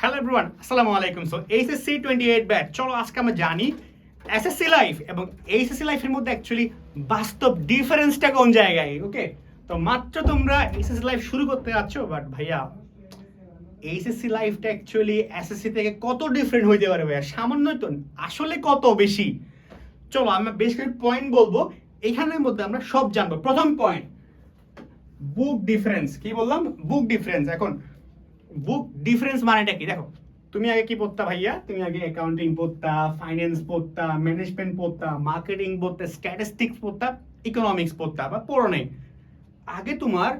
Hello everyone, আসসালামু আলাইকুম। So HSC 28 batch, চলো আজকে আমরা জানি এসএসসি লাইফ এবং এইচএসসি লাইফের মধ্যে অ্যাকচুয়ালি বাস্তব ডিফারেন্সটা কোন জায়গায়। ওকে, তো মাত্র তোমরা এইচএসসি লাইফ শুরু করতে যাচ্ছ, বাট ভাইয়া এইচএসসি লাইফটা অ্যাকচুয়ালি এসএসসি থেকে কত ডিফারেন্ট হইতে পারে ভাইয়া? সামান্যই তো, আসলে কত বেশি। চলো আমরা বেশ কিছু পয়েন্ট বলবো, এইখানের মধ্যে আমরা সব জানবো। প্রথম পয়েন্ট, বুক ডিফারেন্স। কি বললাম? বুক ডিফারেন্স। এখন বুক ডিফারেন্স মানেটা কি? দেখো, তুমি আগে কি পড়তা ভাইয়া? তুমি আগে অ্যাকাউন্টিং পড়তা, ফাইন্যান্স পড়তা, ম্যানেজমেন্ট পড়তা, মার্কেটিং পড়তা, স্ট্যাটিস্টিক্স পড়তা, ইকোনমিক্স পড়তা, বা পড়ো নেই। আগে তোমার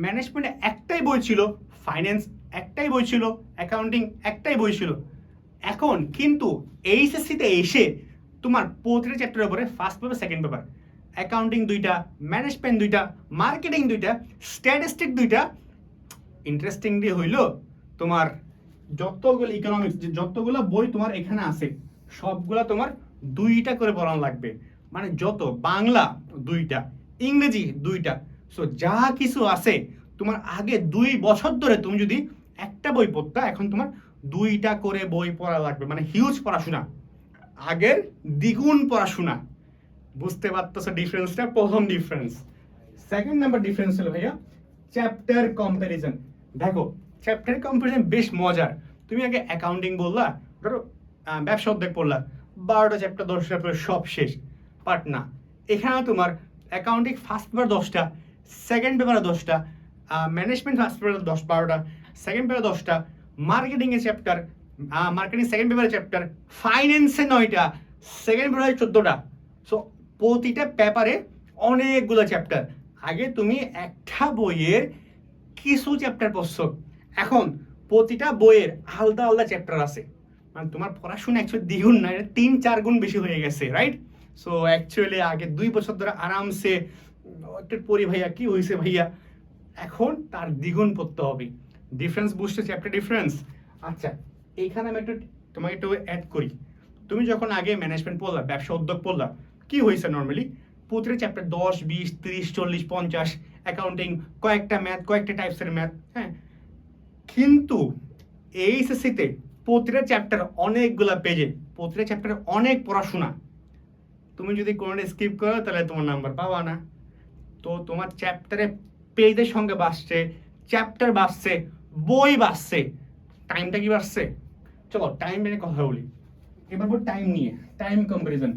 ম্যানেজমেন্টে একটাই বই ছিল, ফাইন্যান্স একটাই বই ছিল, অ্যাকাউন্টিং একটাই বই ছিল। এখন কিন্তু এইচএসসিতে এসে তোমার প্রতিটা চ্যাপ্টারের উপরে first paper, second paper, accounting দুইটা, ম্যানেজমেন্ট দুইটা, মার্কেটিং দুইটা, স্ট্যাটিস্টিক দুইটা। ইন্টারেস্টিংলি হইল তোমার যতগুলো ইকোনমিক্স, যতগুলো বই তোমার এখানে আছে সবগুলা তোমার দুইটা করে পড়ানো লাগবে। মানে যত বাংলা দুইটা, ইংরেজি দুইটা। সো যা কিছু আছে তোমার আগে 2 বছর ধরে তুমি যদি একটা বই পড়তা, এখন তোমার দুইটা করে বই পড়া লাগবে। মানে হিউজ পড়াশোনা, আগের দ্বিগুণ পড়াশোনা। বুঝতে পারতেছো ডিফারেন্সটা? প্রথম ডিফারেন্স। সেকেন্ড নাম্বার ডিফারেন্স হলো ভাইয়া চ্যাপ্টার কম্প্যারিজন। দেখো, চ্যাপ্টার কম্প্যারিজন বেশ মজার। তুমি আগে অ্যাকাউন্টিং বললা, ধরো ব্যবসা অধ্যায় পড়লা, 12টা চ্যাপ্টার 10টা চ্যাপ্টার সব শেষ। বাট না, এখানে তোমার অ্যাকাউন্টিং ফার্স্ট পেপার 10টা, সেকেন্ড পেপারে 10টা, ম্যানেজমেন্ট ফার্স্ট পেপারে 10-12টা, সেকেন্ড পেপারে 10টা, মার্কেটিংয়ের চ্যাপ্টার, মার্কেটিং সেকেন্ড পেপারে চ্যাপ্টার, ফাইন্যান্সে 9টা, সেকেন্ড পেপারে 14টা। সো প্রতিটা পেপারে অনেকগুলো চ্যাপ্টার। আগে তুমি একটা বইয়ের কিছু চ্যাপ্টার পড়ছো, এখন প্রতিটা বইয়ের আলাদা আলাদা চ্যাপ্টার আছে। মানে তোমার পড়াশোনা অ্যাকচুয়ালি দ্বিগুণ না, এটা 3-4 গুণ বেশি হয়ে গেছে, রাইট? সো অ্যাকচুয়ালি আগে 2 বছর ধরে আরামসে একটু পড়ি ভাইয়া, কি হয়েছে ভাইয়া, এখন তার দ্বিগুণ পড়তে হবে। ডিফারেন্স বুঝছো? Chapter difference. আচ্ছা, এইখানে আমি একটু তোমাকে একটু অ্যাড করি। তুমি যখন আগে ম্যানেজমেন্ট পড়লা, ব্যবসা উদ্যোগ পড়লা, কি হয়েছে নর্মালি? প্রতিটা চ্যাপ্টার 10, 20, 30, 40, 50, অ্যাকাউন্টিং, কয়েকটা ম্যাথ, কয়েকটা টাইপসের ম্যাথ, হ্যাঁ। কিন্তু এইচএসসিতে প্রতিটা চ্যাপ্টার অনেকগুলা পেজে, প্রতিটা চ্যাপ্টারে অনেক পড়াশোনা। তুমি যদি কোনোটা স্কিপ করো তাহলে তোমার নাম্বার পাবা না। তো তোমার চ্যাপ্টারে পেজের সঙ্গে বাড়ছে, চ্যাপ্টার বাড়ছে, বই বাড়ছে, টাইমটা কি বাড়ছে? চলো টাইম নিয়ে কথা বলি। এবার টাইম নিয়ে, টাইম কম্পারিজন।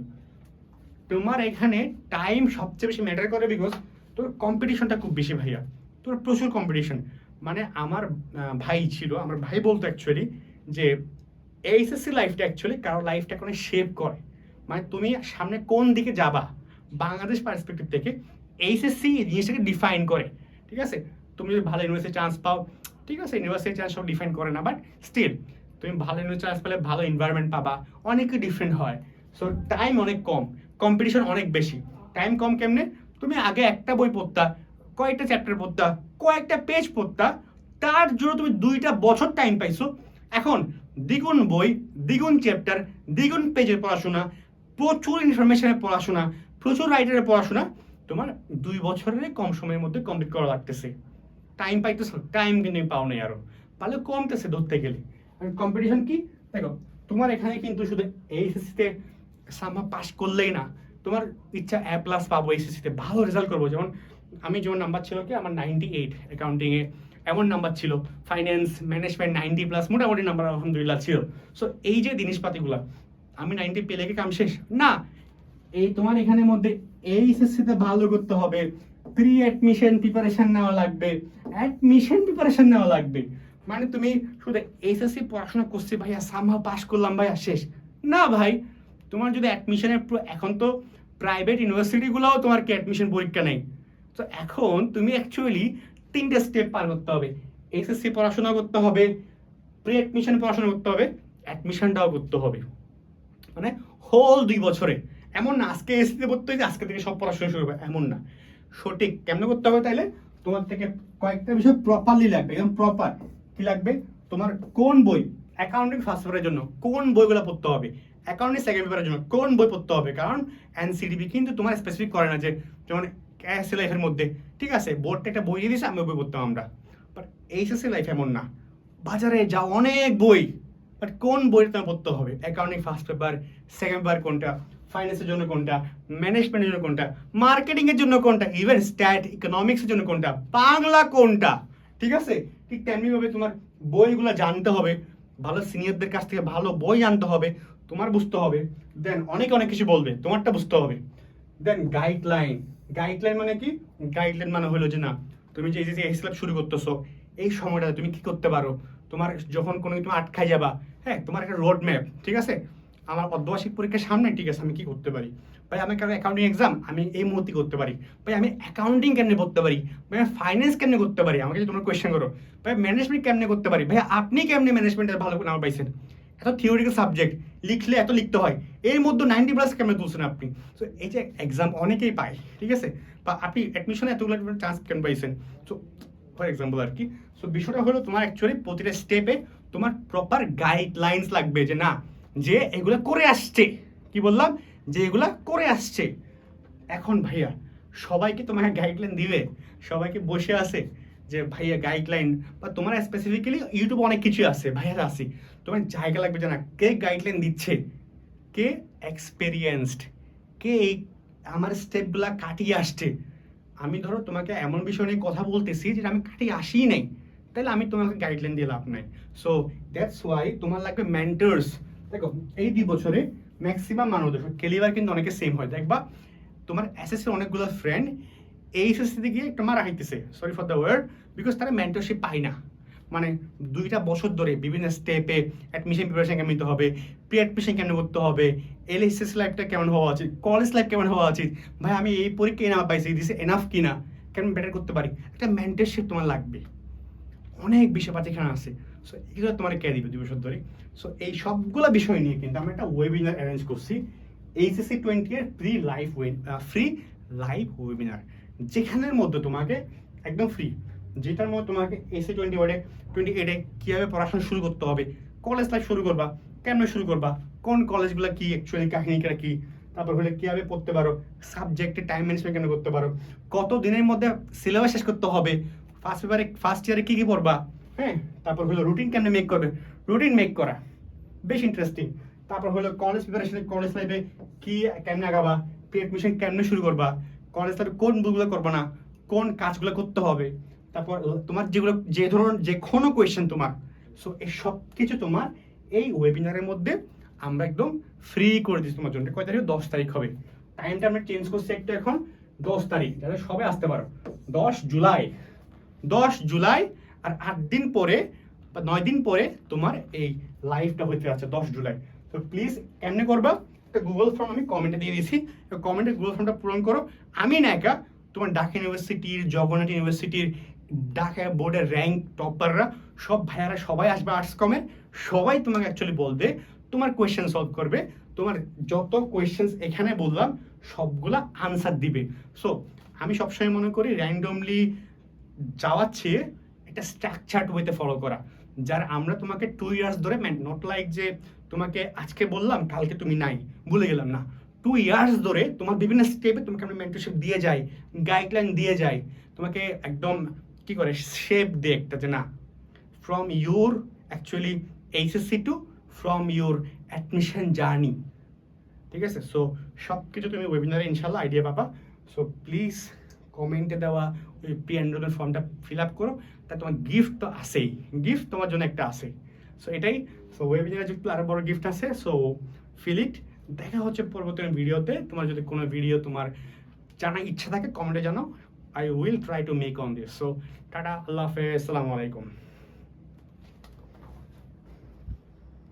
তোমার এখানে টাইম সবচেয়ে বেশি ম্যাটার করে, বিকজ তোর কম্পিটিশনটা খুব বেশি ভাইয়া, তোর প্রচুর কম্পিটিশন। মানে আমার ভাই ছিল, আমার ভাই বলতো অ্যাকচুয়ালি যে এইচএসসি লাইফটা অ্যাকচুয়ালি কারো লাইফটা কোনো শেপ করে। মানে তুমি সামনে কোন দিকে যাবা বাংলাদেশ পার্সপেক্টিভ থেকে এইচএসসি জিনিসটাকে ডিফাইন করে। ঠিক আছে, তুমি যদি ভালো ইউনিভার্সিটি চান্স পাও, ঠিক আছে, ইউনিভার্সিটি চান্স সব ডিফাইন করে না, বাট স্টিল তুমি ভালো ইউনিভার্সিটি চান্স পেলে ভালো এনভায়রনমেন্ট পাবা, অনেক ডিফারেন্ট হয়। সো টাইম অনেক কম, কম্পিটিশন অনেক বেশি। টাইম কম কেমনে? তুমি আগে একটা বই পড়তা, কয়েকটা চ্যাপ্টার পড়তা, কয়েকটা পেজ পড়তা, তার জন্য তুমি 2টা বছর টাইম পাইছো। এখন দ্বিগুণ বই, দ্বিগুণ চ্যাপ্টার, দ্বিগুণ পেজের পড়াশোনা, প্রচুর ইনফরমেশনের পড়াশোনা, প্রচুর রাইটারের পড়াশোনা, তোমার 2 বছরের কম সময়ের মধ্যে কমপ্লিট করা লাগতেছে। টাইম পাইতেছো? টাইম কিন্তু পাও নাই, আরো পালে কমতেছে ধরতে গেলে। কম্পিটিশন কি? দেখো, তোমার এখানে কিন্তু শুধু এইচএসসিতে সামা পাস করলেই না, তোমার ইচ্ছা A+ পাবো, এইচএসসিতে ভালো রেজাল্ট করবো। যেমন আমি যেমন নাম্বার ছিল কি, আমার 98 অ্যাকাউন্টিংয়ে, এমন নাম্বার ছিল, ফাইন্যান্স ম্যানেজমেন্ট 90+, মোটামুটি নাম্বার আলহামদুলিল্লাহ ছিল। সো এই যে জিনিসপাতিগুলো, আমি 90 পেলে কি কাম শেষ না? এই তোমার এখানের মধ্যে এইচএসসিতে ভালো করতে হবে, প্রি অ্যাডমিশন প্রিপারেশন নেওয়া লাগবে, অ্যাডমিশন প্রিপারেশন নেওয়া লাগবে। মানে তুমি শুধু এইচএসসি পড়াশোনা করছি ভাইয়া, সামহাও পাস করলাম ভাইয়া, শেষ না ভাই। তোমার যদি অ্যাডমিশনের, এখন তো প্রাইভেট ইউনিভার্সিটিগুলোও তোমার কি অ্যাডমিশন পরীক্ষা নেই। তো এখন তুমি অ্যাকচুয়ালি 3টে স্টেপ পার করতে হবে। এইচএসসি পড়াশোনা করতে হবে, প্রি অ্যাডমিশন পড়াশোনা করতে হবে, অ্যাডমিশনটাও করতে হবে। মানে হোল 2 বছরে। এমন না আজকে এসিতে পড়তে হয়েছে আজকে থেকে সব পড়াশোনা শুরু হবে, এমন না। সঠিক কেমনে করতে হবে তাইলে? তোমার থেকে কয়েকটা বিষয় প্রপারলি লাগবে, একদম প্রপার। কি লাগবে? তোমার কোন বই, অ্যাকাউন্টিং ফার্স্ট পেপারের জন্য কোন বইগুলো পড়তে হবে, অ্যাকাউন্টিং সেকেন্ড পেপারের জন্য কোন বই পড়তে হবে। কারণ এনসিডিবি কিন্তু তোমার স্পেসিফিক করে না যে, যেমন এসএসসি লাইফের মধ্যে ঠিক আছে বোর্ডটা একটা বই দিয়ে দিয়েছে, আমি ওই বই পড়তাম আমরা, বাট এইচএসসি লাইফ এমন না। বাজারে যাও অনেক বই, বাট কোন বইটা তোমার পড়তে হবে? Accounting first paper, second paper কোনটা, ফাইন্যান্সের জন্য কোনটা, ম্যানেজমেন্টের জন্য কোনটা, মার্কেটিংয়ের জন্য কোনটা, ইভেন স্ট্যাট ইকোনমিক্সের জন্য কোনটা, বাংলা কোনটা, ঠিক আছে? ঠিক তেমনিভাবে তোমার বইগুলো জানতে হবে, ভালো সিনিয়রদের কাছ থেকে ভালো বই জানতে হবে, তোমার বুঝতে হবে, দেন অনেক অনেক কিছু বলবে, তোমারটা বুঝতে হবে। দেন গাইডলাইন, গাইডলাইন মানে কি? গাইডলাইন মানে হলো যে না, তুমি যে এই স্ল্যাব শুরু করতেছো, এই সময়টাতে তুমি কি করতে পারো, তোমার যখন কোনো তুমি আটকায় যাবা, হ্যাঁ, তোমার একটা রোড ম্যাপ, ঠিক আছে? আমার অর্ধবার্ষিক পরীক্ষার সামনে, ঠিক আছে, আমি কি করতে পারি ভাই? আমি কারো অ্যাকাউন্টিং এক্সাম আমি এই মুহূর্তে করতে পারি ভাই, আমি অ্যাকাউন্টিং কেমনে করতে পারি ভাই, আমি ফাইন্যান্স কেমনে করতে পারি, আমাকে যদি তোমরা কোয়েশ্চেন করো ভাই ম্যানেজমেন্ট কেমনে করতে পারি ভাই, আপনি কেমনে ম্যানেজমেন্টের ভালো নাম পাইছেন? এত থিওরিক্যাল সাবজেক্ট, লিখলে এত লিখতে হয়, এর মধ্যে 90+ কেমনে তুলছেন আপনি? সো এই যে এক্সাম অনেকেই পায়, ঠিক আছে, বা আপনি অ্যাডমিশনে এতগুলো চান্স কেন পাইছেন? সো ফর এক্সাম্পল আর কি। সো বিষয়টা হলো তোমার অ্যাকচুয়ালি প্রতিটা স্টেপে তোমার প্রপার গাইডলাইন্স লাগবে, যে না, যে এগুলো করে আসছে, কি বললাম, যে এগুলা করে আসছে। এখন ভাইয়া সবাইকে তোমাকে গাইডলাইন দিবে? সবাইকে বসে আছে যে ভাইয়া গাইডলাইন, বা তোমার স্পেসিফিক্যালি ইউটিউবে অনেক কিছু আছে ভাইয়ারা আসি, তোমার জায়গা লাগবে যে না, কে গাইডলাইন দিচ্ছে, কে এক্সপেরিয়েন্সড, কে এই আমার স্টেপগুলা কাটিয়ে আসছে। আমি ধরো তোমাকে এমন বিষয় নিয়ে কথা বলতেছি যেটা আমি কাটিয়ে আসি নাই, তাহলে আমি তোমাকে গাইডলাইন দিয়ে লাভ নাই। সো দ্যাটস ওয়াই তোমার লাগবে মেন্টরস। দেখো এই 2 বছরে ম্যাক্সিমাম মানুষদের ক্যালিবার কিন্তু অনেকে সেম হয়, দেখবা তোমার এসএসসির অনেকগুলো ফ্রেন্ড এই এসএসসিতে গিয়ে একটু মারা খাইতেছে, sorry for the word, because তারা মেন্টরশিপ পায় না। মানে 2টা বছর ধরে বিভিন্ন স্টেপে অ্যাডমিশন প্রিপারেশন কেমন নিতে হবে, প্রি অ্যাডমিশন কেমন করতে হবে, এলএসএস লাইফটা কেমন হওয়া উচিত, কলেজ লাইফ কেমন হওয়া উচিত, ভাই আমি এই পরীক্ষায় এনাফ পাইছি, দিস এনাফ কিনা, কেমন বেটার করতে পারি, একটা মেন্টরশিপ তোমার লাগবে। অনেক বিষয়পাতি এখানে আছে। সো এগুলো তোমার কে দিবে 2 বছর ধরে? সো এই সবগুলো বিষয় নিয়ে কিন্তু আমরা একটা ওয়েবিনার অ্যারেঞ্জ করছি, এইচএসসি 20 এর ফ্রি লাইভ ওয়েবিনার, যেখানের মধ্যে তোমাকে একদম ফ্রি, যেটার মধ্যে তোমাকে এসএ 28-এ কীভাবে পড়াশোনা শুরু করতে হবে, কলেজ লাইফ শুরু করবা, কেমন শুরু করবা, কোন কলেজগুলো কি অ্যাকচুয়ালি কাহিনীটা কি, তারপর হলে কীভাবে পড়তে পারো, সাবজেক্টে টাইম ম্যানেজমেন্ট কেন করতে পারো, কত দিনের মধ্যে সিলেবাস শেষ করতে হবে, ফার্স্ট ইয়ারে কী কী পড়বা, হ্যাঁ, তারপর হলো রুটিন কেমনে মেক করবে, রুটিন মেক করা বেশ ইন্টারেস্টিং। তারপর হলো কলেজ প্রিপারেশনে, কলেজ লাইফে কি কেমনে আগাবা, প্রি অ্যাডমিশন কেমনে শুরু করবা, কলেজ লাইফে কোন বইগুলো করবা না, কোন কাজগুলো করতে হবে, তারপর তোমার যেগুলো যে ধরনের যে কোনো কোয়েশ্চেন তোমার, সো এই সব কিছু তোমার এই ওয়েবিনারের মধ্যে আমরা একদম ফ্রি করে দিচ্ছি তোমার জন্য। কয় তারিখ? 10 তারিখ হবে। টাইমটা আমরা চেঞ্জ করছি একটা, এখন 10 তারিখ, যাতে সবাই আসতে পারো। 10 জুলাই আর 8 দিন পরে বা 9 দিন পরে তোমার এই লাইভটা হতে যাচ্ছে 10 জুলাই। তো প্লিজ কেমনে করবা, একটা গুগল ফর্ম আমি কমেন্টে দিয়ে দিয়েছি, কমেন্টে গুগল ফর্মটা পূরণ করো। আমি না একা, তোমার ঢাকা ইউনিভার্সিটির, জগন্নাথ ইউনিভার্সিটির, ঢাকা বোর্ডের র্যাঙ্ক টপাররা, সব ভাইয়ারা সবাই আসবে আর্টস কমের, সবাই তোমাকে অ্যাকচুয়ালি বলবে, তোমার কোয়েশ্চেন সলভ করবে, তোমার যত কোয়েশ্চেন্স এখানে বললাম সবগুলা আনসার দিবে। সো আমি সবসময় মনে করি র্যান্ডমলি যাওয়ার চেয়ে একটা স্ট্রাকচার্ড ওয়েতে ফলো করা, যার আমরা তোমাকে 2 ইয়ার্স ধরে, নট লাইক যে তোমাকে আজকে বললাম কালকে তুমি নাই, ভুলে গেলাম না, 2 ইয়ার্স ধরে তোমার বিভিন্ন স্টেপে তোমাকে আমরা মেন্টরশিপ দিয়ে যাই, গাইডলাইন দিয়ে যাই, তোমাকে একদম কি করে শেপ দিয়ে একটা, যে না, from your actually HSC to from your admission journey, ঠিক আছে? সো সব কিছু তুমি ওয়েবিনারে ইনশাল্লাহ আইডিয়া পাবা। সো প্লিজ কমেন্টে দেওয়া ওই প্রি এনরোলমেন্ট ফর্মটা ফিল আপ করো, তা তোমার গিফট তো আসেই, গিফট তোমার জন্য একটা আছে। সো এটাই, সো ওয়েবিনারে যুক্ত আরও বড় গিফট আছে, সো ফিল ইট। দেখা হচ্ছে পরবর্তী ভিডিওতে। তোমার যদি কোনো ভিডিও তোমার জানার ইচ্ছা থাকে কমেন্টে জানাও, I will try to make on this. So tata, আল্লাহ হাফেজ, আসসালামু আলাইকুম।